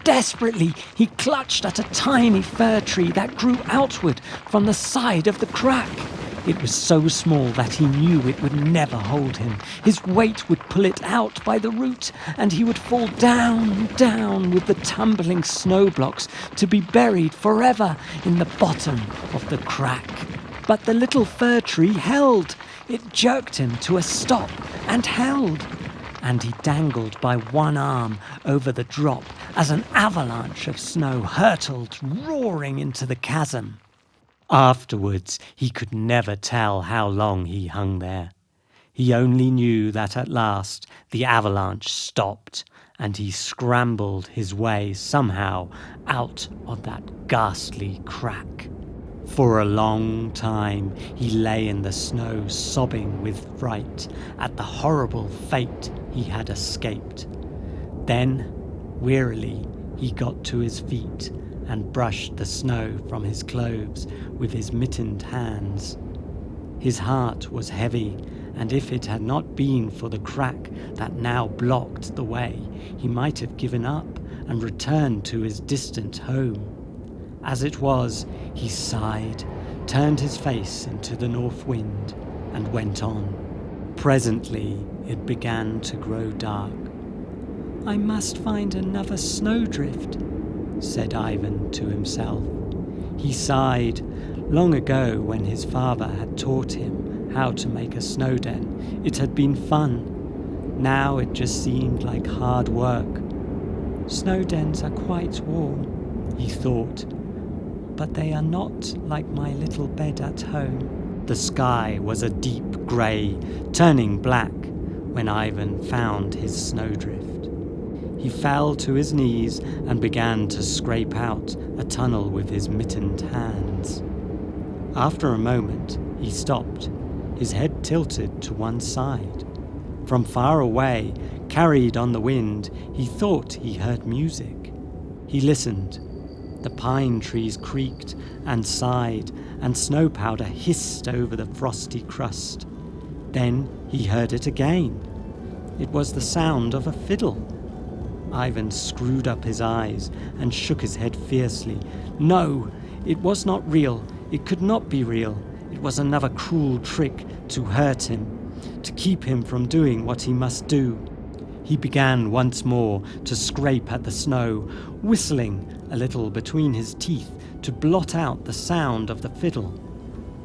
Desperately, he clutched at a tiny fir tree that grew outward from the side of the crack. It was so small that he knew it would never hold him. His weight would pull it out by the root, and he would fall down, down with the tumbling snow blocks to be buried forever in the bottom of the crack. But the little fir tree held. It jerked him to a stop and held. And he dangled by one arm over the drop as an avalanche of snow hurtled roaring into the chasm. Afterwards, he could never tell how long he hung there. He only knew that at last the avalanche stopped, and he scrambled his way somehow out of that ghastly crack. For a long time he lay in the snow sobbing with fright at the horrible fate he had escaped. Then, wearily, he got to his feet and brushed the snow from his clothes with his mittened hands. His heart was heavy, and if it had not been for the crack that now blocked the way, he might have given up and returned to his distant home. As it was, he sighed, turned his face into the north wind, and went on. Presently, it began to grow dark. "I must find another snowdrift," said Ivan to himself. He sighed. Long ago, when his father had taught him how to make a snow den, it had been fun. Now it just seemed like hard work. "Snow dens are quite warm," he thought, "but they are not like my little bed at home." The sky was a deep grey, turning black, when Ivan found his snowdrift. He fell to his knees and began to scrape out a tunnel with his mittened hands. After a moment, he stopped, his head tilted to one side. From far away, carried on the wind, he thought he heard music. He listened. The pine trees creaked and sighed, and snow powder hissed over the frosty crust. Then he heard it again. It was the sound of a fiddle. Ivan screwed up his eyes and shook his head fiercely. No, it was not real. It could not be real. It was another cruel trick to hurt him, to keep him from doing what he must do. He began once more to scrape at the snow, whistling a little between his teeth to blot out the sound of the fiddle.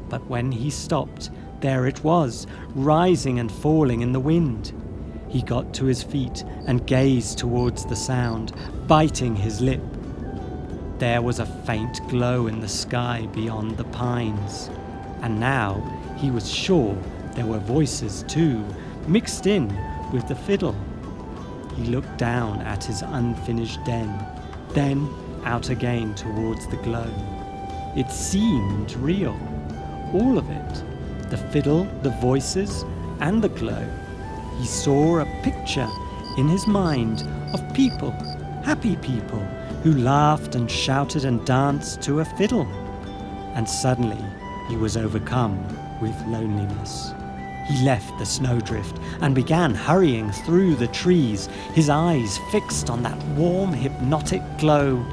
But when he stopped, there it was, rising and falling in the wind. He got to his feet and gazed towards the sound, biting his lip. There was a faint glow in the sky beyond the pines, and now he was sure there were voices too, mixed in with the fiddle. He looked down at his unfinished den, then out again towards the glow. It seemed real, all of it, the fiddle, the voices, and the glow. He saw a picture in his mind of people, happy people, who laughed and shouted and danced to a fiddle. And suddenly he was overcome with loneliness. He left the snowdrift and began hurrying through the trees, his eyes fixed on that warm, hypnotic glow.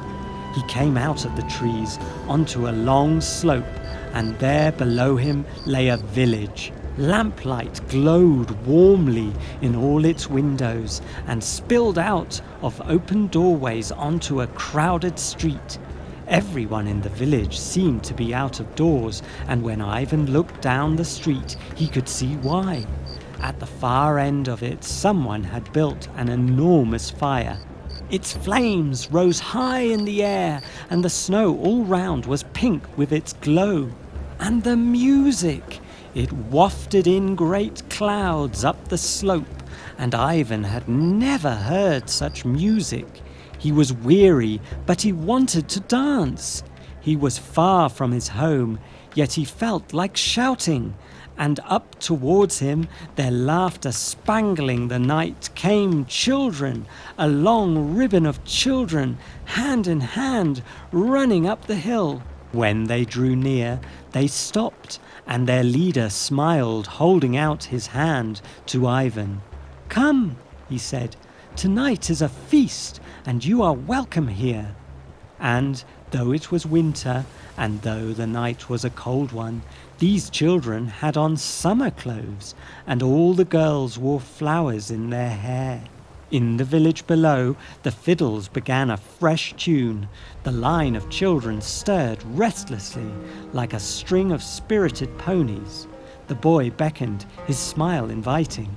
He came out of the trees onto a long slope, and there below him lay a village. Lamplight glowed warmly in all its windows and spilled out of open doorways onto a crowded street. Everyone in the village seemed to be out of doors, and when Ivan looked down the street, he could see why. At the far end of it, someone had built an enormous fire. Its flames rose high in the air, and the snow all round was pink with its glow. And the music! It wafted in great clouds up the slope, and Ivan had never heard such music. He was weary, but he wanted to dance. He was far from his home, yet he felt like shouting. And up towards him, their laughter spangling the night, came children, a long ribbon of children, hand in hand, running up the hill. When they drew near, they stopped, and their leader smiled, holding out his hand to Ivan. "Come," he said, "tonight is a feast, and you are welcome here." And though it was winter, and though the night was a cold one, these children had on summer clothes, and all the girls wore flowers in their hair. In the village below, the fiddles began a fresh tune. The line of children stirred restlessly, like a string of spirited ponies. The boy beckoned, his smile inviting.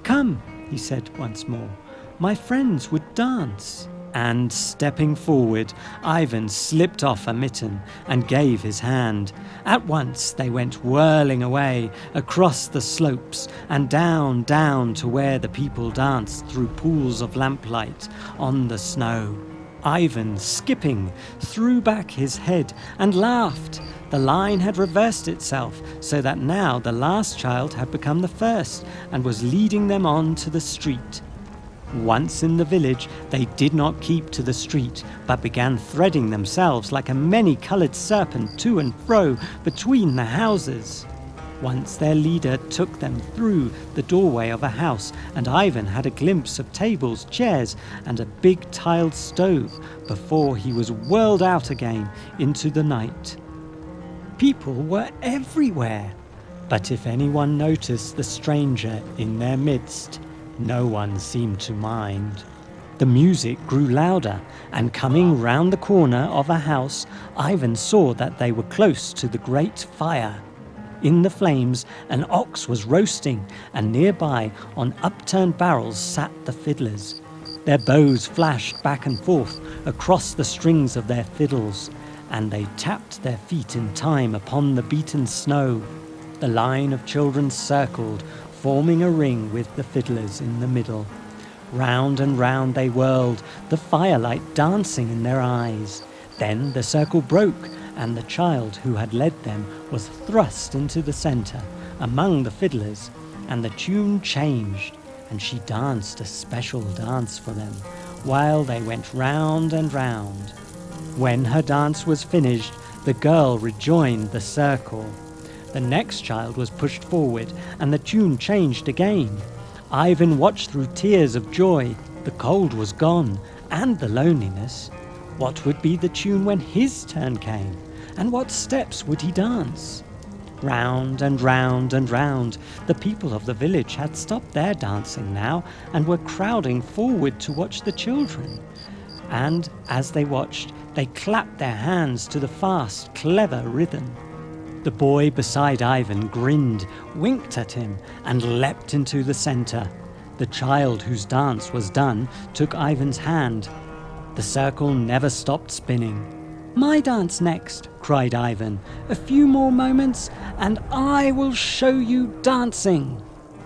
"Come," he said once more, "my friends would dance." And stepping forward, Ivan slipped off a mitten and gave his hand. At once they went whirling away across the slopes and down to where the people danced through pools of lamplight on the snow. Ivan, skipping, threw back his head and laughed. The line had reversed itself, so that now the last child had become the first and was leading them on to the street. Once in the village, they did not keep to the street, but began threading themselves like a many-coloured serpent to and fro between the houses. Once their leader took them through the doorway of a house, and Ivan had a glimpse of tables, chairs, and a big tiled stove before he was whirled out again into the night. People were everywhere, but if anyone noticed the stranger in their midst, no one seemed to mind. The music grew louder, and coming round the corner of a house, Ivan saw that they were close to the great fire. In the flames, an ox was roasting, and nearby, on upturned barrels, sat the fiddlers. Their bows flashed back and forth across the strings of their fiddles, and they tapped their feet in time upon the beaten snow. The line of children circled, forming a ring with the fiddlers in the middle. Round and round they whirled, the firelight dancing in their eyes. Then the circle broke, and the child who had led them was thrust into the centre, among the fiddlers, and the tune changed, and she danced a special dance for them, while they went round and round. When her dance was finished, the girl rejoined the circle. The next child was pushed forward, and the tune changed again. Ivan watched through tears of joy. The cold was gone, and the loneliness. What would be the tune when his turn came, and what steps would he dance? Round and round and round, the people of the village had stopped their dancing now, and were crowding forward to watch the children. And as they watched, they clapped their hands to the fast, clever rhythm. The boy beside Ivan grinned, winked at him, and leapt into the centre. The child whose dance was done took Ivan's hand. The circle never stopped spinning. "My dance next," cried Ivan. "A few more moments, and I will show you dancing."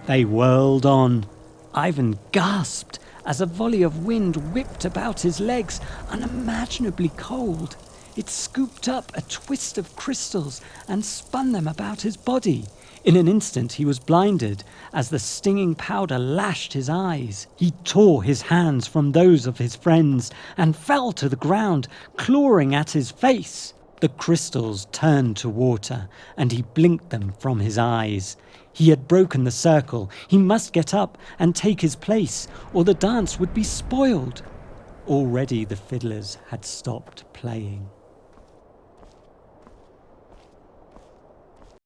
They whirled on. Ivan gasped as a volley of wind whipped about his legs, unimaginably cold. It scooped up a twist of crystals and spun them about his body. In an instant he was blinded as the stinging powder lashed his eyes. He tore his hands from those of his friends and fell to the ground, clawing at his face. The crystals turned to water, and he blinked them from his eyes. He had broken the circle. He must get up and take his place, or the dance would be spoiled. Already the fiddlers had stopped playing.